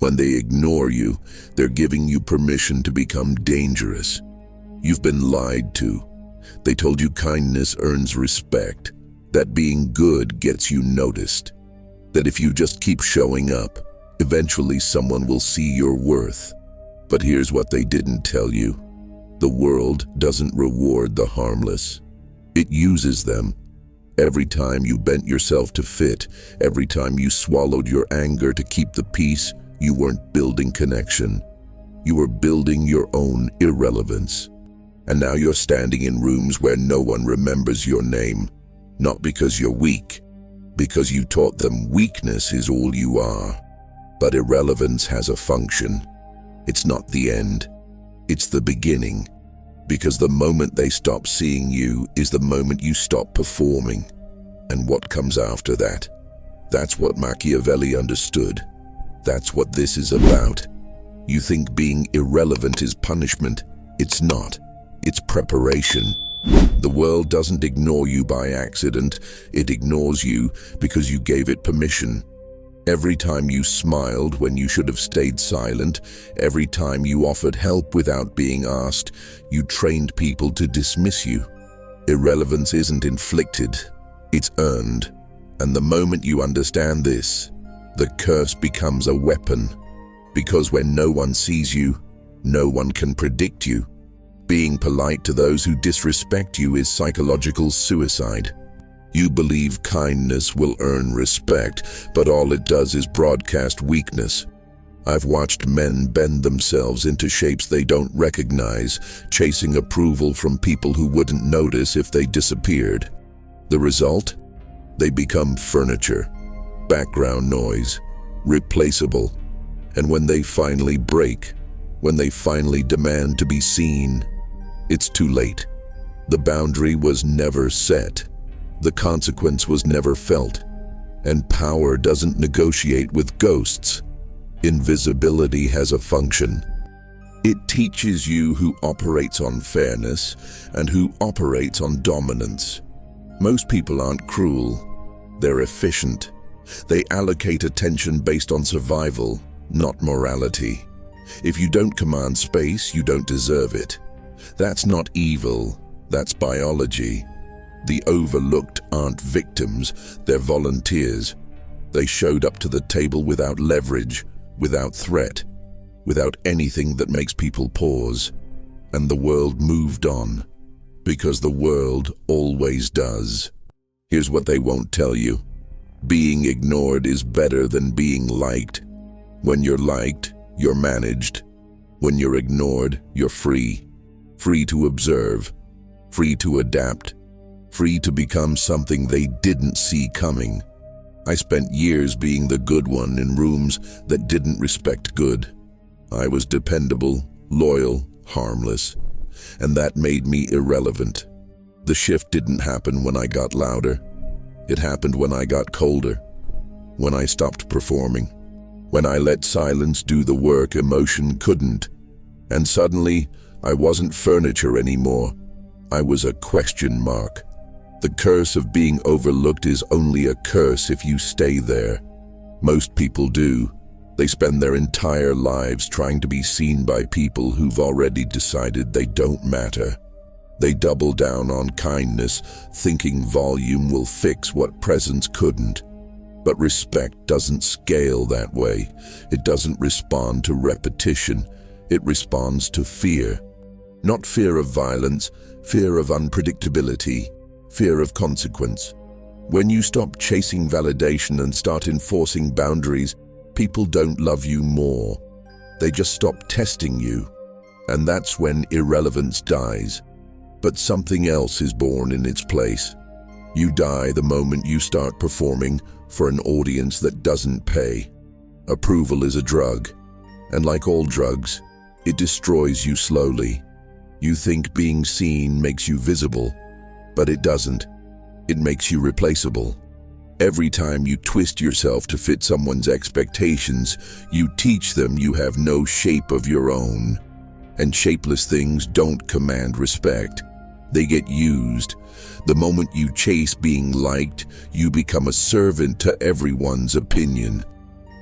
When they ignore you, they're giving you permission to become dangerous. You've been lied to. They told you kindness earns respect, that being good gets you noticed, that if you just keep showing up, eventually someone will see your worth. But here's what they didn't tell you. The world doesn't reward the harmless. It uses them. Every time you bent yourself to fit, every time you swallowed your anger to keep the peace, you weren't building connection. You were building your own irrelevance. And now you're standing in rooms where no one remembers your name, not because you're weak, because you taught them weakness is all you are. But irrelevance has a function. It's not the end. It's the beginning. Because the moment they stop seeing you is the moment you stop performing. And what comes after that? That's what Machiavelli understood. That's what this is about. You think being irrelevant is punishment. It's not. It's preparation. The world doesn't ignore you by accident. It ignores you because you gave it permission. Every time you smiled when you should have stayed silent, every time you offered help without being asked, you trained people to dismiss you. Irrelevance isn't inflicted, it's earned. And the moment you understand this, the curse becomes a weapon. Because when no one sees you, no one can predict you. Being polite to those who disrespect you is psychological suicide. You believe kindness will earn respect, but all it does is broadcast weakness. I've watched men bend themselves into shapes they don't recognize, chasing approval from people who wouldn't notice if they disappeared. The result? They become furniture, background noise, replaceable. And when they finally break, when they finally demand to be seen, it's too late. The boundary was never set. The consequence was never felt. And power doesn't negotiate with ghosts. Invisibility has a function. It teaches you who operates on fairness and who operates on dominance. Most people aren't cruel. They're efficient. They allocate attention based on survival, not morality. If you don't command space, you don't deserve it. That's not evil. That's biology. The overlooked aren't victims, they're volunteers. They showed up to the table without leverage, without threat, without anything that makes people pause. And the world moved on, because the world always does. Here's what they won't tell you. Being ignored is better than being liked. When you're liked, you're managed. When you're ignored, you're free. Free to observe, free to adapt, free to become something they didn't see coming. I spent years being the good one in rooms that didn't respect good. I was dependable, loyal, harmless, and that made me irrelevant. The shift didn't happen when I got louder. It happened when I got colder, when I stopped performing, when I let silence do the work emotion couldn't. And suddenly, I wasn't furniture anymore. I was a question mark. The curse of being overlooked is only a curse if you stay there. Most people do. They spend their entire lives trying to be seen by people who've already decided they don't matter. They double down on kindness, thinking volume will fix what presence couldn't. But respect doesn't scale that way. It doesn't respond to repetition. It responds to fear. Not fear of violence, fear of unpredictability, fear of consequence. When you stop chasing validation and start enforcing boundaries, people don't love you more. They just stop testing you. And that's when irrelevance dies. But something else is born in its place. You die the moment you start performing for an audience that doesn't pay. Approval is a drug, and like all drugs, it destroys you slowly. You think being seen makes you visible, but it doesn't. It makes you replaceable. Every time you twist yourself to fit someone's expectations, you teach them you have no shape of your own. And shapeless things don't command respect. They get used. The moment you chase being liked, you become a servant to everyone's opinion.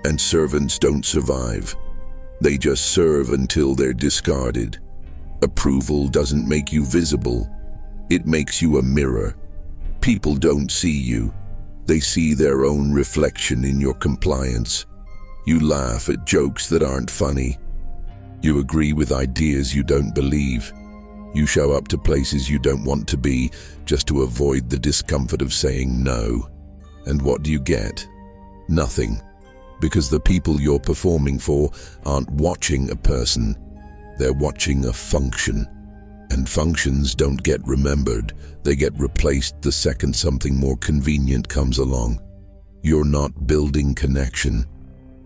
And servants don't survive. They just serve until they're discarded. Approval doesn't make you visible. It makes you a mirror. People don't see you. They see their own reflection in your compliance. You laugh at jokes that aren't funny. You agree with ideas you don't believe. You show up to places you don't want to be just to avoid the discomfort of saying no. And what do you get? Nothing. Because the people you're performing for aren't watching a person. They're watching a function. And functions don't get remembered. They get replaced the second something more convenient comes along. You're not building connection.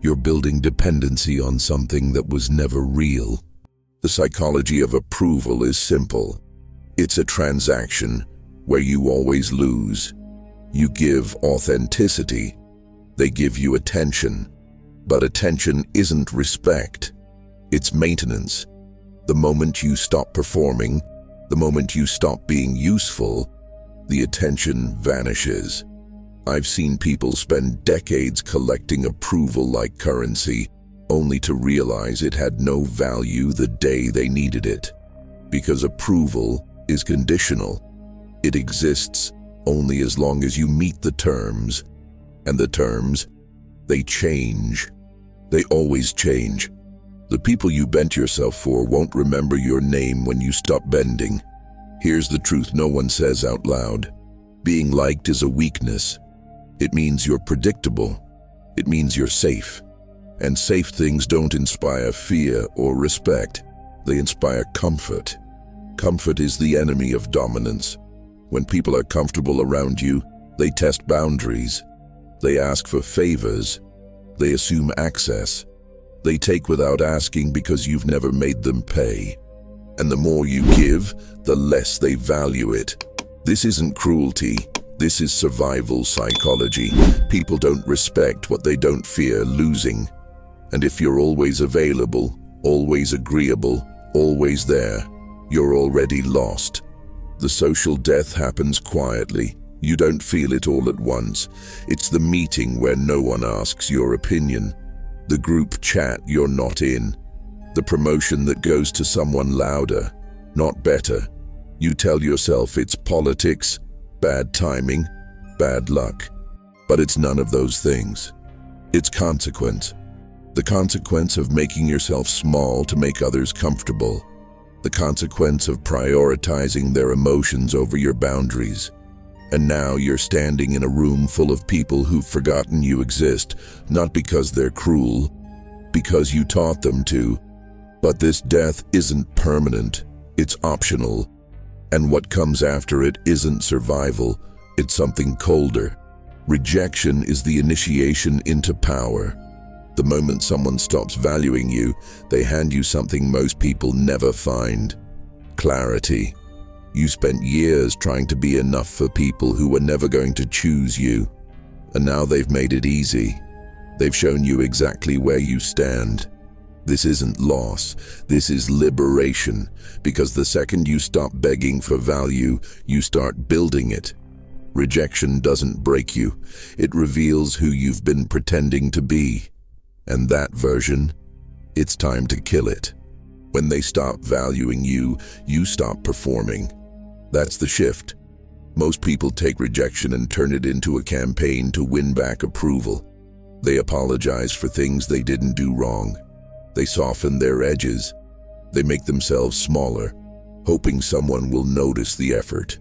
You're building dependency on something that was never real. The psychology of approval is simple. It's a transaction where you always lose. You give authenticity. They give you attention. But attention isn't respect. It's maintenance. The moment you stop performing, the moment you stop being useful, the attention vanishes. I've seen people spend decades collecting approval like currency, only to realize it had no value the day they needed it. Because approval is conditional. It exists only as long as you meet the terms. And the terms, they change. They always change. The people you bent yourself for won't remember your name when you stop bending. Here's the truth no one says out loud. Being liked is a weakness. It means you're predictable. It means you're safe. And safe things don't inspire fear or respect. They inspire comfort. Comfort is the enemy of dominance. When people are comfortable around you, they test boundaries. They ask for favors. They assume access. They take without asking because you've never made them pay. And the more you give, the less they value it. This isn't cruelty. This is survival psychology. People don't respect what they don't fear losing. And if you're always available, always agreeable, always there, you're already lost. The social death happens quietly. You don't feel it all at once. It's the meeting where no one asks your opinion. The group chat you're not in. The promotion that goes to someone louder, not better. You tell yourself it's politics, bad timing, bad luck. But it's none of those things. It's consequence. The consequence of making yourself small to make others comfortable. The consequence of prioritizing their emotions over your boundaries. And now you're standing in a room full of people who've forgotten you exist, not because they're cruel, because you taught them to. But this death isn't permanent, it's optional. And what comes after it isn't survival, it's something colder. Rejection is the initiation into power. The moment someone stops valuing you, they hand you something most people never find: clarity. You spent years trying to be enough for people who were never going to choose you. And now they've made it easy. They've shown you exactly where you stand. This isn't loss, this is liberation. Because the second you stop begging for value, you start building it. Rejection doesn't break you. It reveals who you've been pretending to be. And that version, it's time to kill it. When they stop valuing you, you stop performing. That's the shift. Most people take rejection and turn it into a campaign to win back approval. They apologize for things they didn't do wrong. They soften their edges. They make themselves smaller, hoping someone will notice the effort.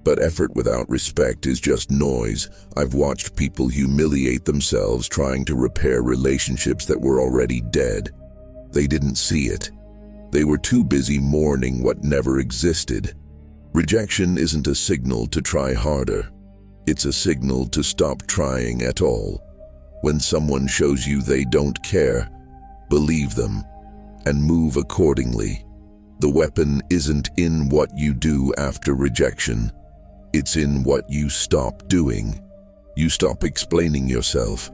But effort without respect is just noise. I've watched people humiliate themselves trying to repair relationships that were already dead. They didn't see it. They were too busy mourning what never existed. Rejection isn't a signal to try harder. It's a signal to stop trying at all. When someone shows you they don't care, believe them and move accordingly. The weapon isn't in what you do after rejection. It's in what you stop doing. You stop explaining yourself.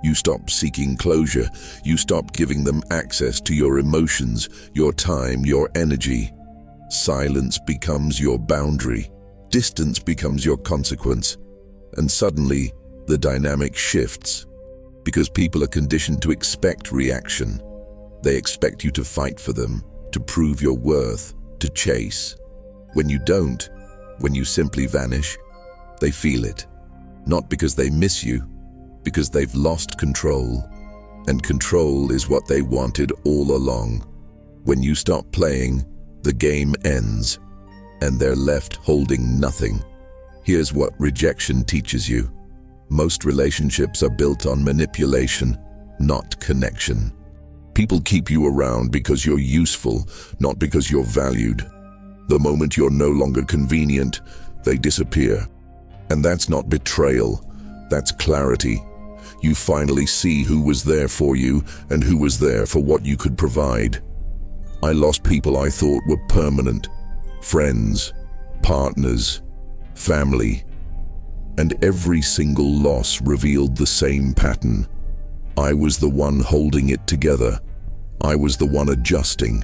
You stop seeking closure. You stop giving them access to your emotions, your time, your energy. Silence becomes your boundary. Distance becomes your consequence. And suddenly, the dynamic shifts. Because people are conditioned to expect reaction. They expect you to fight for them, to prove your worth, to chase. When you don't, when you simply vanish, they feel it. Not because they miss you, because they've lost control. And control is what they wanted all along. When you stop playing, the game ends, and they're left holding nothing. Here's what rejection teaches you. Most relationships are built on manipulation, not connection. People keep you around because you're useful, not because you're valued. The moment you're no longer convenient, they disappear. And that's not betrayal, that's clarity. You finally see who was there for you and who was there for what you could provide. I lost people I thought were permanent. Friends, partners, family. And every single loss revealed the same pattern. I was the one holding it together. I was the one adjusting.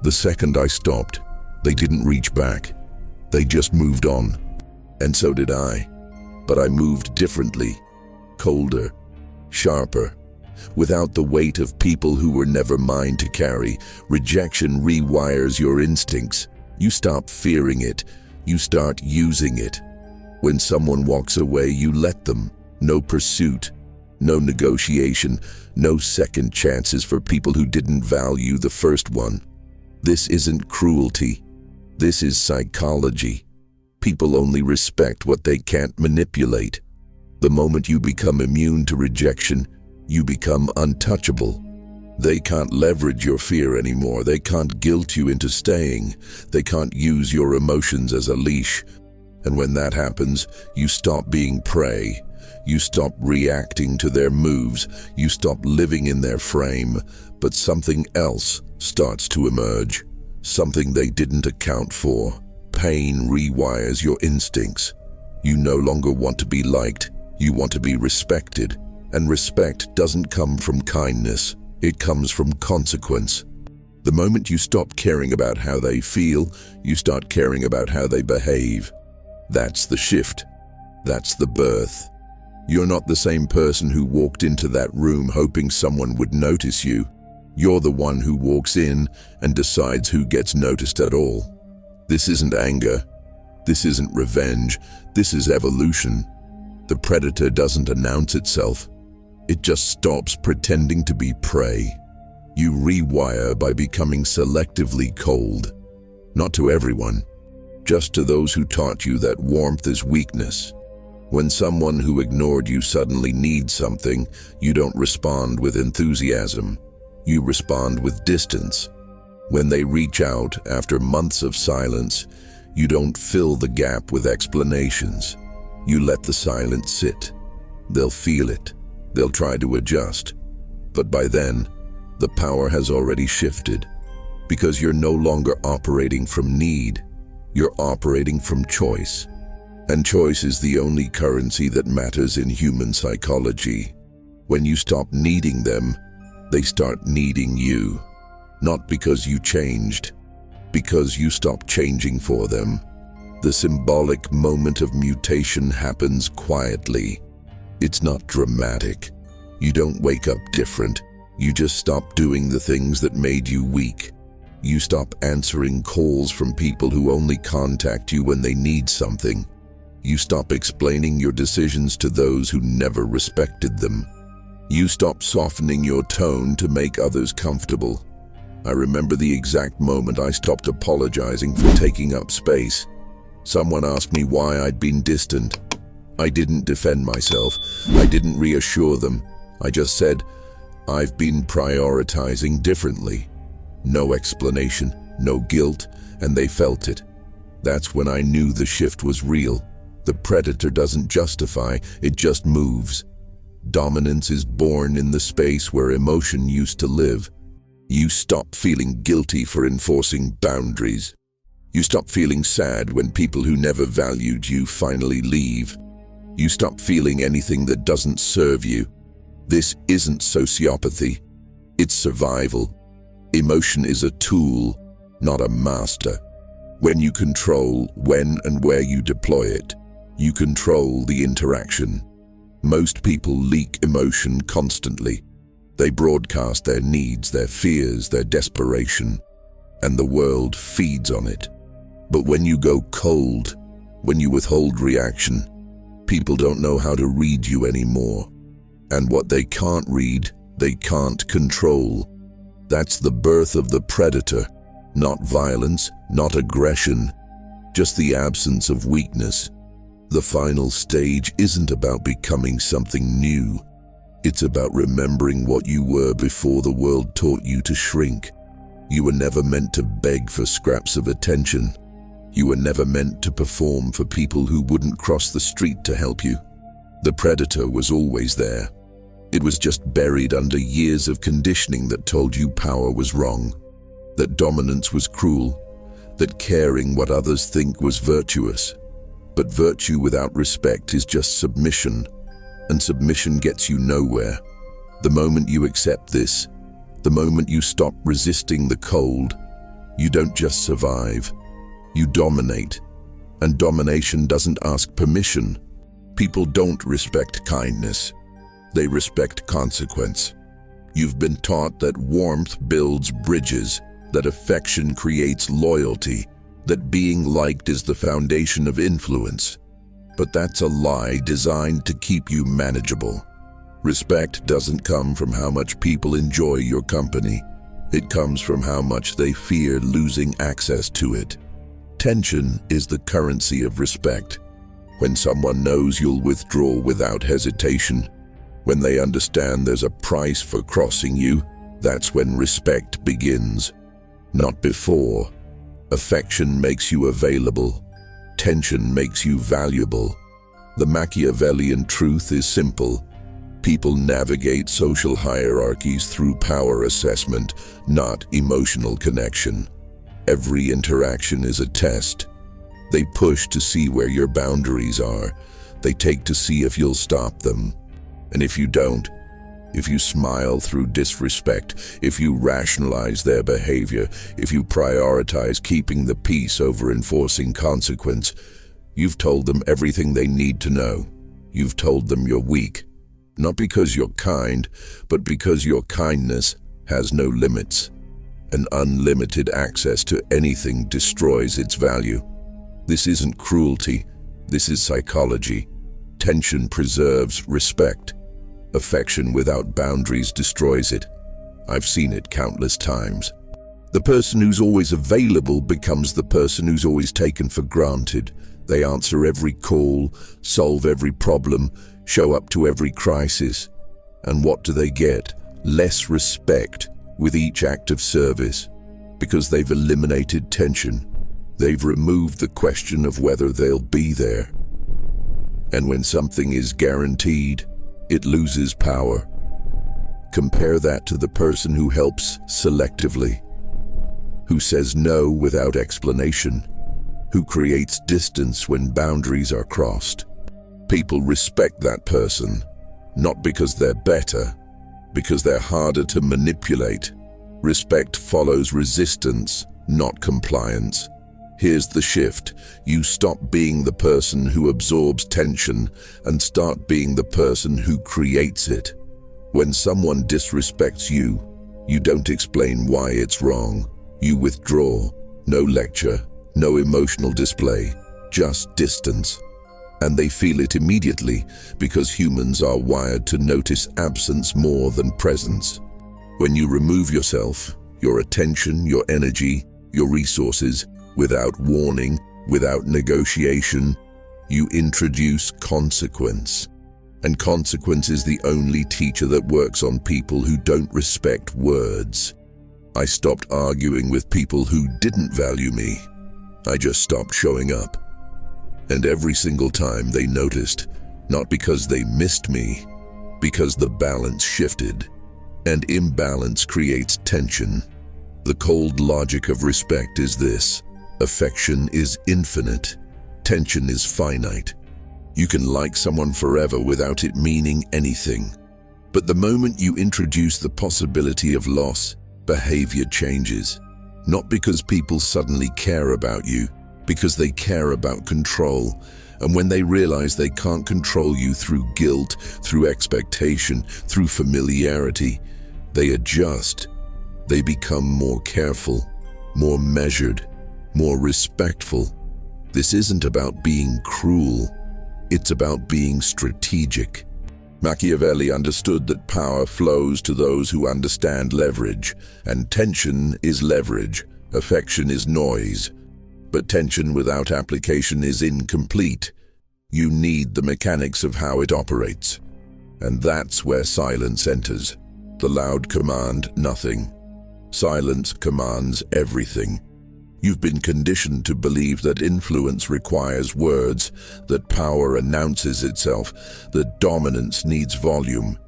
The second I stopped, they didn't reach back. They just moved on. And so did I. But I moved differently, colder, sharper, without the weight of people who were never mine to carry. Rejection rewires your instincts. You stop fearing it. You start using it. When someone walks away, you let them. No pursuit, no negotiation, no second chances for people who didn't value the first one. This isn't cruelty. This is psychology. People only respect what they can't manipulate. The moment you become immune to rejection, you become untouchable. They can't leverage your fear anymore. They can't guilt you into staying. They can't use your emotions as a leash. And when that happens, you stop being prey. You stop reacting to their moves. You stop living in their frame. But something else starts to emerge. Something they didn't account for. Pain rewires your instincts. You no longer want to be liked. You want to be respected. And respect doesn't come from kindness. It comes from consequence. The moment you stop caring about how they feel, you start caring about how they behave. That's the shift. That's the birth. You're not the same person who walked into that room hoping someone would notice you. You're the one who walks in and decides who gets noticed at all. This isn't anger. This isn't revenge. This is evolution. The predator doesn't announce itself. It just stops pretending to be prey. You rewire by becoming selectively cold. Not to everyone, just to those who taught you that warmth is weakness. When someone who ignored you suddenly needs something, you don't respond with enthusiasm. You respond with distance. When they reach out after months of silence, you don't fill the gap with explanations. You let the silence sit. They'll feel it. They'll try to adjust. But by then, the power has already shifted. Because you're no longer operating from need. You're operating from choice. And choice is the only currency that matters in human psychology. When you stop needing them, they start needing you. Not because you changed, because you stopped changing for them. The symbolic moment of mutation happens quietly. It's not dramatic. You don't wake up different. You just stop doing the things that made you weak. You stop answering calls from people who only contact you when they need something. You stop explaining your decisions to those who never respected them. You stop softening your tone to make others comfortable. I remember the exact moment I stopped apologizing for taking up space. Someone asked me why I'd been distant. I didn't defend myself. I didn't reassure them. I just said, I've been prioritizing differently. No explanation, no guilt, and they felt it. That's when I knew the shift was real. The predator doesn't justify, it just moves. Dominance is born in the space where emotion used to live. You stop feeling guilty for enforcing boundaries. You stop feeling sad when people who never valued you finally leave. You stop feeling anything that doesn't serve you. This isn't sociopathy. It's survival. Emotion is a tool, not a master. When you control when and where you deploy it, you control the interaction. Most people leak emotion constantly. They broadcast their needs, their fears, their desperation, and the world feeds on it. But when you go cold, when you withhold reaction, people don't know how to read you anymore. And what they can't read, they can't control. That's the birth of the predator. Not violence, not aggression, just the absence of weakness. The final stage isn't about becoming something new. It's about remembering what you were before the world taught you to shrink. You were never meant to beg for scraps of attention. You were never meant to perform for people who wouldn't cross the street to help you. The predator was always there. It was just buried under years of conditioning that told you power was wrong, that dominance was cruel, that caring what others think was virtuous. But virtue without respect is just submission, and submission gets you nowhere. The moment you accept this, the moment you stop resisting the cold, you don't just survive, you dominate. And domination doesn't ask permission. People don't respect kindness. They respect consequence. You've been taught that warmth builds bridges, that affection creates loyalty, that being liked is the foundation of influence. But that's a lie designed to keep you manageable. Respect doesn't come from how much people enjoy your company. It comes from how much they fear losing access to it. Tension is the currency of respect. When someone knows you'll withdraw without hesitation, when they understand there's a price for crossing you, that's when respect begins. Not before. Affection makes you available. Tension makes you valuable. The Machiavellian truth is simple. People navigate social hierarchies through power assessment, not emotional connection. Every interaction is a test. They push to see where your boundaries are. They take to see if you'll stop them. And if you don't, if you smile through disrespect, if you rationalize their behavior, if you prioritize keeping the peace over enforcing consequence, you've told them everything they need to know. You've told them you're weak, not because you're kind, but because your kindness has no limits. And unlimited access to anything destroys its value. This isn't cruelty, this is psychology. Tension preserves respect. Affection without boundaries destroys it. I've seen it countless times. The person who's always available becomes the person who's always taken for granted. They answer every call, solve every problem, show up to every crisis. And what do they get? Less respect with each act of service, because they've eliminated tension. They've removed the question of whether they'll be there. And when something is guaranteed, it loses power. Compare that to the person who helps selectively, who says no without explanation, who creates distance when boundaries are crossed. People respect that person, not because they're better, because they're harder to manipulate. Respect follows resistance, not compliance. Here's the shift. You stop being the person who absorbs tension and start being the person who creates it. When someone disrespects you, you don't explain why it's wrong. You withdraw. No lecture, no emotional display, just distance. And they feel it immediately because humans are wired to notice absence more than presence. When you remove yourself, your attention, your energy, your resources, without warning, without negotiation, you introduce consequence. And consequence is the only teacher that works on people who don't respect words. I stopped arguing with people who didn't value me. I just stopped showing up. And every single time they noticed, not because they missed me, because the balance shifted. And imbalance creates tension. The cold logic of respect is this: affection is infinite, tension is finite. You can like someone forever without it meaning anything. But the moment you introduce the possibility of loss, behavior changes. Not because people suddenly care about you, because they care about control. And when they realize they can't control you through guilt, through expectation, through familiarity, they adjust. They become more careful, more measured, more respectful. This isn't about being cruel. It's about being strategic. Machiavelli understood that power flows to those who understand leverage, and tension is leverage, affection is noise. But tension without application is incomplete. You need the mechanics of how it operates. And that's where silence enters. The loud command nothing. Silence commands everything. You've been conditioned to believe that influence requires words, that power announces itself, that dominance needs volume.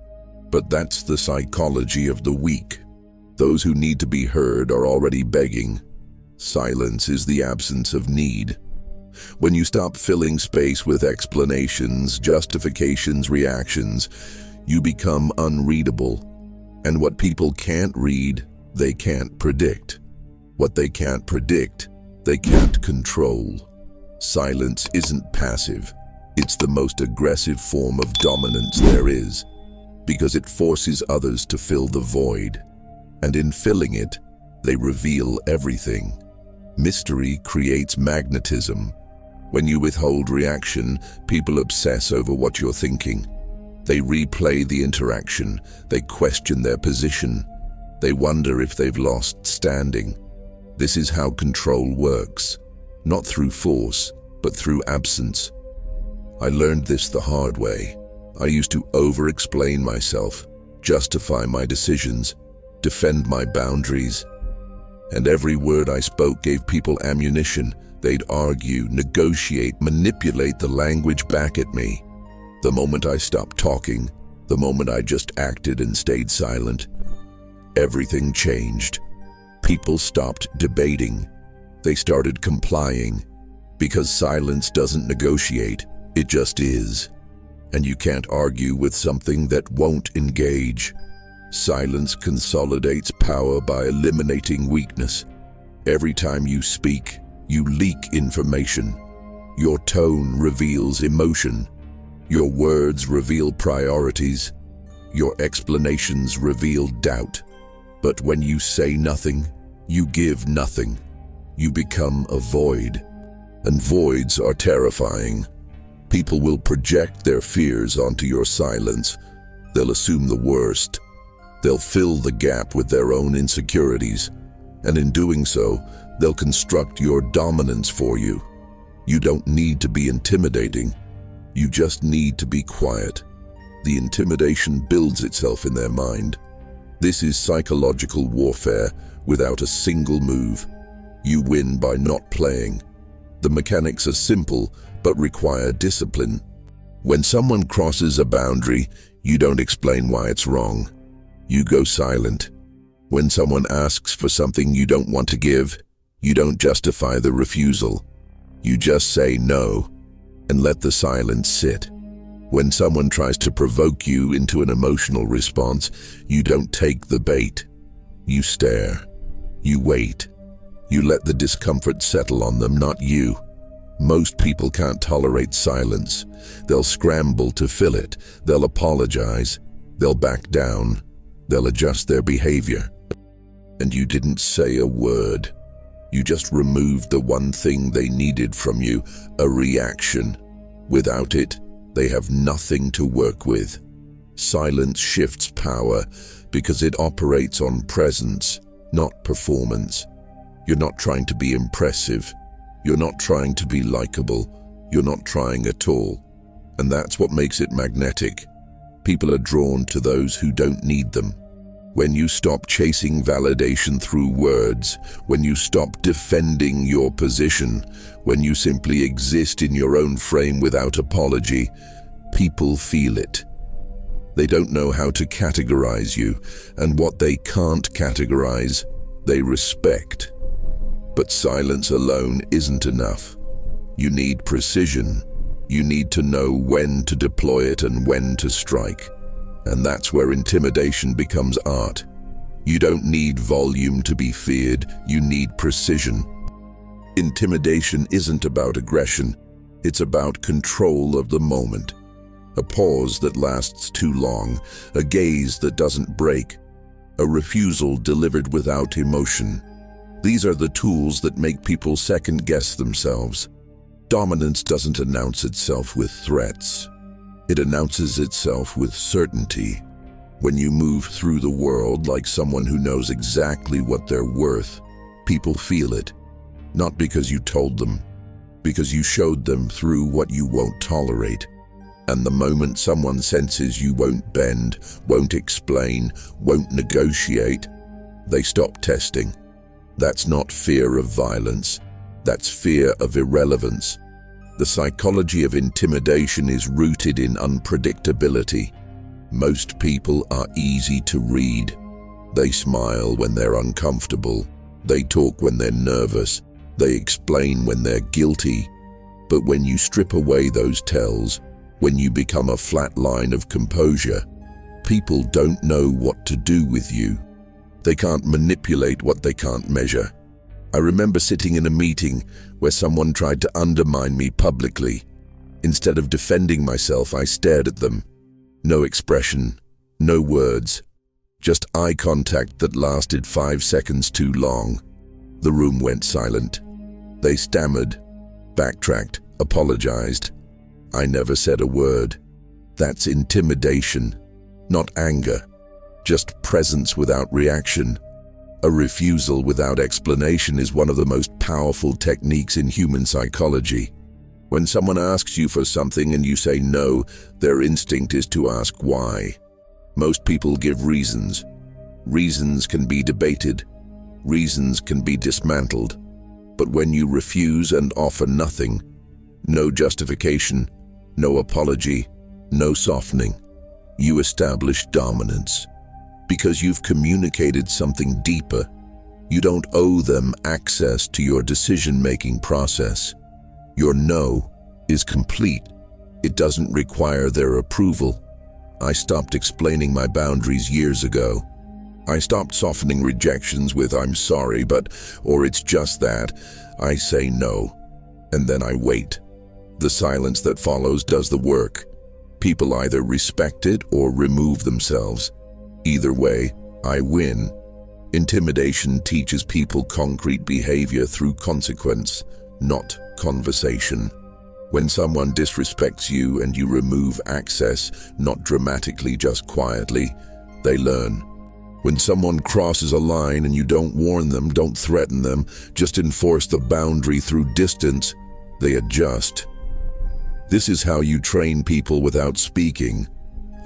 But that's the psychology of the weak. Those who need to be heard are already begging. Silence is the absence of need. When you stop filling space with explanations, justifications, reactions, you become unreadable. And what people can't read, they can't predict. What they can't predict, they can't control. Silence isn't passive. It's the most aggressive form of dominance there is, because it forces others to fill the void. And in filling it, they reveal everything. Mystery creates magnetism. When you withhold reaction, people obsess over what you're thinking. They replay the interaction. They question their position. They wonder if they've lost standing. This is how control works, not through force, but through absence. I learned this the hard way. I used to over-explain myself, justify my decisions, defend my boundaries. And every word I spoke gave people ammunition. They'd argue, negotiate, manipulate the language back at me. The moment I stopped talking, the moment I just acted and stayed silent, everything changed. People stopped debating. They started complying. Because silence doesn't negotiate, it just is. And you can't argue with something that won't engage. Silence consolidates power by eliminating weakness. Every time you speak, you leak information. Your tone reveals emotion. Your words reveal priorities. Your explanations reveal doubt. But when you say nothing, you give nothing. You become a void. And voids are terrifying. People will project their fears onto your silence. They'll assume the worst. They'll fill the gap with their own insecurities. And in doing so, they'll construct your dominance for you. You don't need to be intimidating. You just need to be quiet. The intimidation builds itself in their mind. This is psychological warfare without a single move. You win by not playing. The mechanics are simple, but require discipline. When someone crosses a boundary, you don't explain why it's wrong. You go silent. When someone asks for something you don't want to give, you don't justify the refusal. You just say no and let the silence sit. When someone tries to provoke you into an emotional response, you don't take the bait. You stare. You wait. You let the discomfort settle on them, not you. Most people can't tolerate silence. They'll scramble to fill it. They'll apologize. They'll back down. They'll adjust their behavior. And you didn't say a word. You just removed the one thing they needed from you, a reaction. Without it, they have nothing to work with. Silence shifts power because it operates on presence, not performance. You're not trying to be impressive. You're not trying to be likable. You're not trying at all. And that's what makes it magnetic. People are drawn to those who don't need them. When you stop chasing validation through words, when you stop defending your position, when you simply exist in your own frame without apology, people feel it. They don't know how to categorize you, and what they can't categorize, they respect. But silence alone isn't enough. You need precision. You need to know when to deploy it and when to strike. And that's where intimidation becomes art. You don't need volume to be feared, you need precision. Intimidation isn't about aggression, It's about control of the moment. A pause that lasts too long, a gaze that doesn't break, a refusal delivered without emotion. These are the tools that make people second-guess themselves. Dominance doesn't announce itself with threats. It announces itself with certainty. When you move through the world like someone who knows exactly what they're worth, people feel it. Not because you told them, because you showed them through what you won't tolerate. And the moment someone senses you won't bend, won't explain, won't negotiate, they stop testing. That's not fear of violence. That's fear of irrelevance. The psychology of intimidation is rooted in unpredictability. Most people are easy to read. They smile when they're uncomfortable. They talk when they're nervous. They explain when they're guilty. But when you strip away those tells, when you become a flat line of composure, people don't know what to do with you. They can't manipulate what they can't measure. I remember sitting in a meeting where someone tried to undermine me publicly. Instead of defending myself, I stared at them. No expression, no words, just eye contact that lasted 5 seconds too long. The room went silent. They stammered, backtracked, apologized. I never said a word. That's intimidation, not anger, just presence without reaction. A refusal without explanation is one of the most powerful techniques in human psychology. When someone asks you for something and you say no, their instinct is to ask why. Most people give reasons. Reasons can be debated. Reasons can be dismantled. But when you refuse and offer nothing, no justification, no apology, no softening, you establish dominance. Because you've communicated something deeper. You don't owe them access to your decision-making process. Your no is complete. It doesn't require their approval. I stopped explaining my boundaries years ago. I stopped softening rejections with "I'm sorry, but," or "it's just that." I say no, and then I wait. The silence that follows does the work. People either respect it or remove themselves. Either way, I win. Intimidation teaches people concrete behavior through consequence, not conversation. When someone disrespects you and you remove access, not dramatically, just quietly, they learn. When someone crosses a line and you don't warn them, don't threaten them, just enforce the boundary through distance, they adjust. This is how you train people without speaking.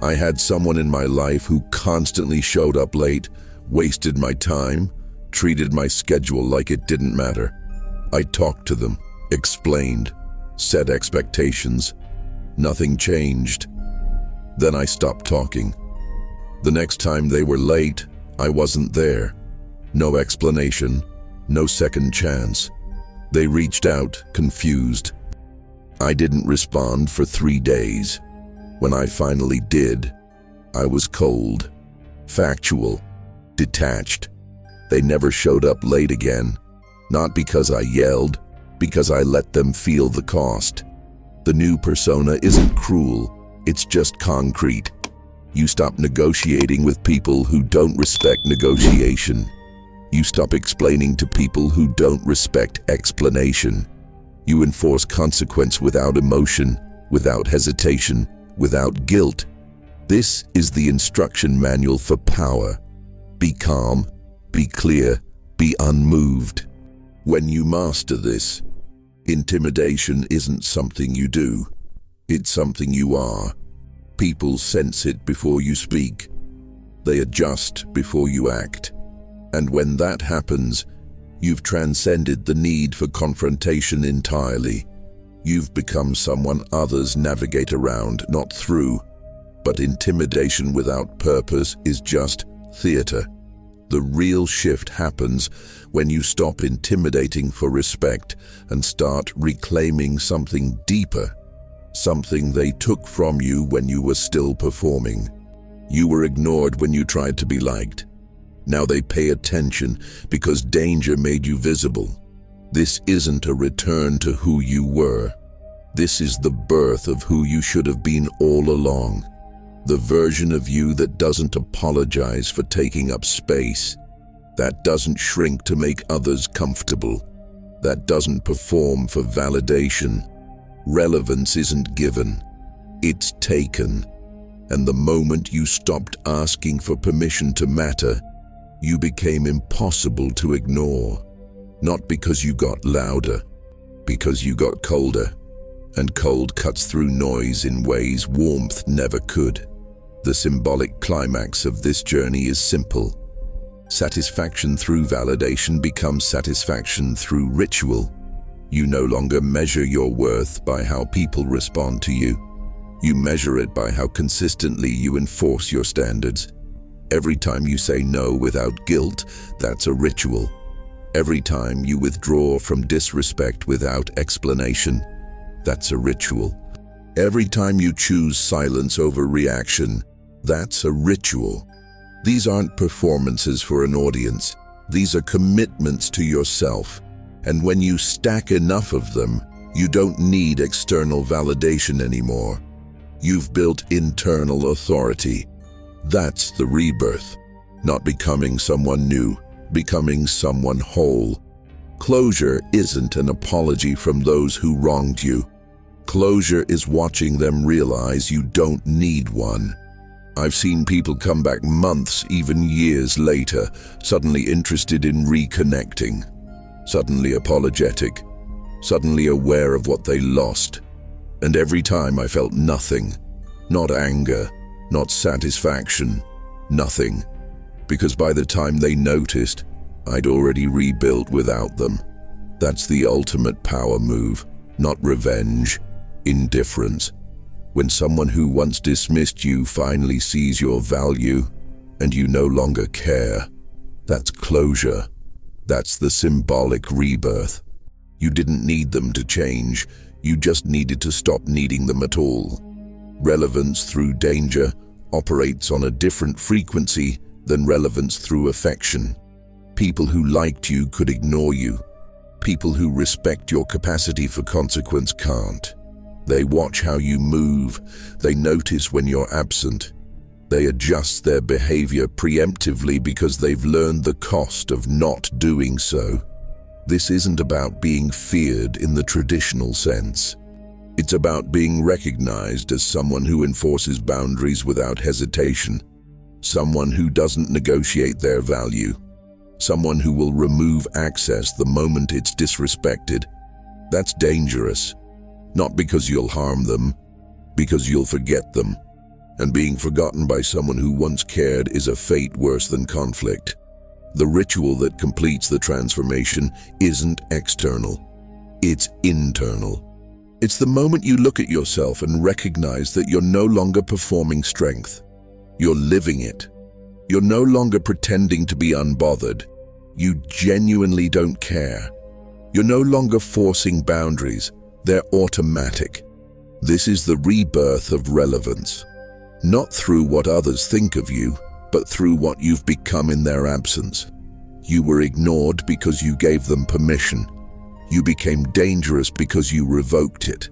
I had someone in my life who constantly showed up late, wasted my time, treated my schedule like it didn't matter. I talked to them, explained, set expectations. Nothing changed. Then I stopped talking. The next time they were late, I wasn't there. No explanation, no second chance. They reached out, confused. I didn't respond for 3 days. When I finally did, I was cold, factual, detached. They never showed up late again. Not because I yelled, because I let them feel the cost. The new persona isn't cruel, it's just concrete. You stop negotiating with people who don't respect negotiation. You stop explaining to people who don't respect explanation. You enforce consequence without emotion, without hesitation, without guilt. This is the instruction manual for power. Be calm, be clear, be unmoved. When you master this, intimidation isn't something you do. It's something you are. People sense it before you speak. They adjust before you act. And when that happens, you've transcended the need for confrontation entirely. You've become someone others navigate around, not through. But intimidation without purpose is just theater. The real shift happens when you stop intimidating for respect and start reclaiming something deeper, something they took from you when you were still performing. You were ignored when you tried to be liked. Now they pay attention because danger made you visible. This isn't a return to who you were. This is the birth of who you should have been all along. The version of you that doesn't apologize for taking up space, that doesn't shrink to make others comfortable, that doesn't perform for validation. Relevance isn't given, it's taken. And the moment you stopped asking for permission to matter, you became impossible to ignore. Not because you got louder, because you got colder. And cold cuts through noise in ways warmth never could. The symbolic climax of this journey is simple. Satisfaction through validation becomes satisfaction through ritual. You no longer measure your worth by how people respond to you. You measure it by how consistently you enforce your standards. Every time you say no without guilt, that's a ritual. Every time you withdraw from disrespect without explanation, that's a ritual. Every time you choose silence over reaction, that's a ritual. These aren't performances for an audience. These are commitments to yourself. And when you stack enough of them, you don't need external validation anymore. You've built internal authority. That's the rebirth. Not becoming someone new, becoming someone whole. Closure isn't an apology from those who wronged you. Closure is watching them realize you don't need one. I've seen people come back months, even years later, suddenly interested in reconnecting, suddenly apologetic, suddenly aware of what they lost. And every time I felt nothing, not anger, not satisfaction, nothing. Because by the time they noticed, I'd already rebuilt without them. That's the ultimate power move, not revenge, indifference. When someone who once dismissed you finally sees your value and you no longer care, that's closure. That's the symbolic rebirth. You didn't need them to change, you just needed to stop needing them at all. Relevance through danger operates on a different frequency than relevance through affection. People who liked you could ignore you. People who respect your capacity for consequence can't. They watch how you move. They notice when you're absent. They adjust their behavior preemptively because they've learned the cost of not doing so. This isn't about being feared in the traditional sense. It's about being recognized as someone who enforces boundaries without hesitation. Someone who doesn't negotiate their value. Someone who will remove access the moment it's disrespected. That's dangerous. Not because you'll harm them, because you'll forget them. And being forgotten by someone who once cared is a fate worse than conflict. The ritual that completes the transformation isn't external. It's internal. It's the moment you look at yourself and recognize that you're no longer performing strength. You're living it. You're no longer pretending to be unbothered. You genuinely don't care. You're no longer forcing boundaries. They're automatic. This is the rebirth of relevance. Not through what others think of you, but through what you've become in their absence. You were ignored because you gave them permission. You became dangerous because you revoked it.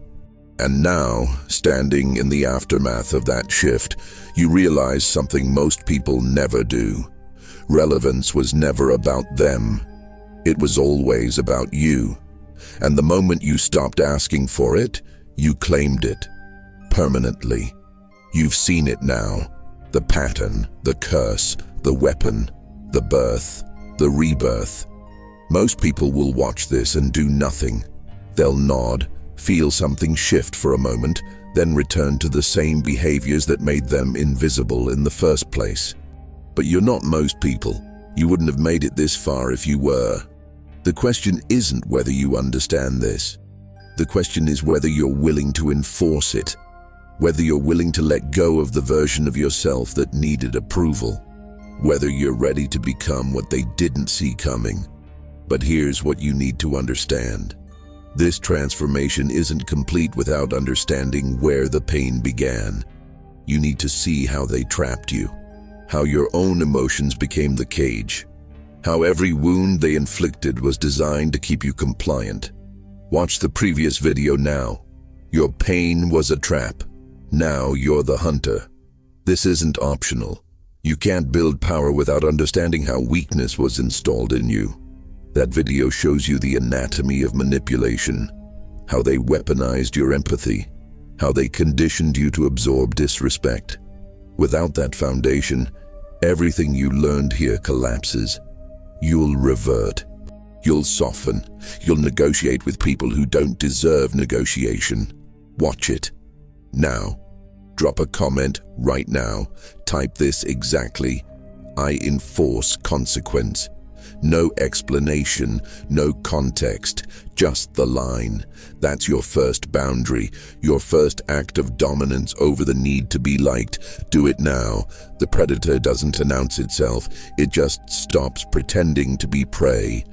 And now, standing in the aftermath of that shift, you realize something most people never do. Relevance was never about them. It was always about you. And the moment you stopped asking for it, you claimed it. Permanently. You've seen it now. The pattern, the curse, the weapon, the birth, the rebirth. Most people will watch this and do nothing. They'll nod, feel something shift for a moment, then return to the same behaviors that made them invisible in the first place. But you're not most people. You wouldn't have made it this far if you were. The question isn't whether you understand this. The question is whether you're willing to enforce it. Whether you're willing to let go of the version of yourself that needed approval. Whether you're ready to become what they didn't see coming. But here's what you need to understand. This transformation isn't complete without understanding where the pain began. You need to see how they trapped you. How your own emotions became the cage. How every wound they inflicted was designed to keep you compliant. Watch the previous video now. Your pain was a trap. Now you're the hunter. This isn't optional. You can't build power without understanding how weakness was installed in you. That video shows you the anatomy of manipulation, how they weaponized your empathy, how they conditioned you to absorb disrespect. Without that foundation, everything you learned here collapses. You'll revert. You'll soften. You'll negotiate with people who don't deserve negotiation. Watch it. Now. Drop a comment right now. Type this exactly. I enforce consequence. No explanation, no context, just the line. That's your first boundary, your first act of dominance over the need to be liked. Do it now. The predator doesn't announce itself. It just stops pretending to be prey.